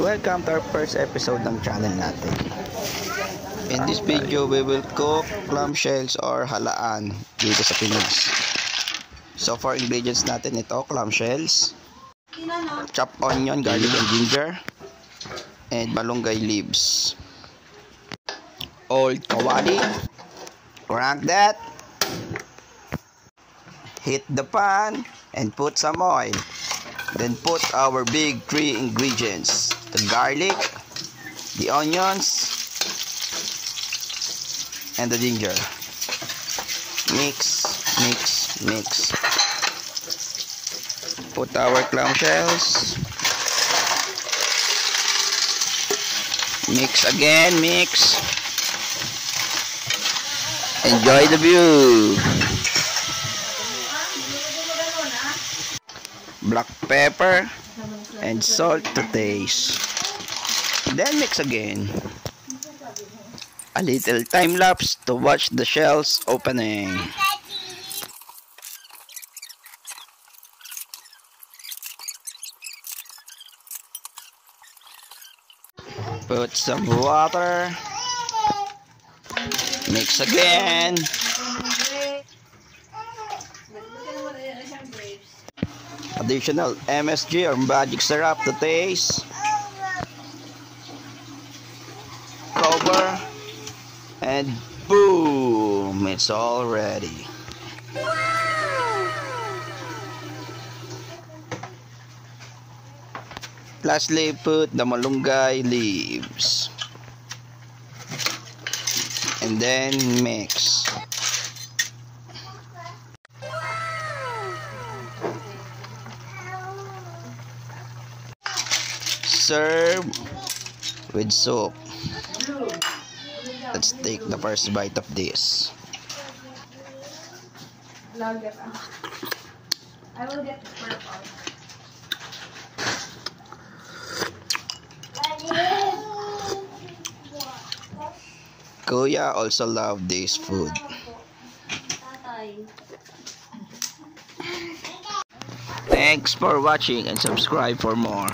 Welcome to our first episode ng channel natin. In this video, we will cook clamshells or halaan dito sa Pinas. So for ingredients natin, ito clamshells, chopped onion, garlic and ginger, and malunggay leaves, old kawali. Crank that, heat the pan and put some oil. Then put our big three ingredients: the garlic, the onions, and the ginger. Mix, mix, mix. Put our clamshells. Mix again, mix. Enjoy the view. Black pepper and salt to taste. Then mix again. A little time lapse to watch the shells opening. Put some water. Mix again. Additional MSG or magic syrup to taste. Cover. And boom! It's all ready. Lastly, put the malunggay leaves. And then mix. Serve with soup. Let's take the first bite of this. I will get the purple. Kuya also love this food. Thanks for watching and subscribe for more.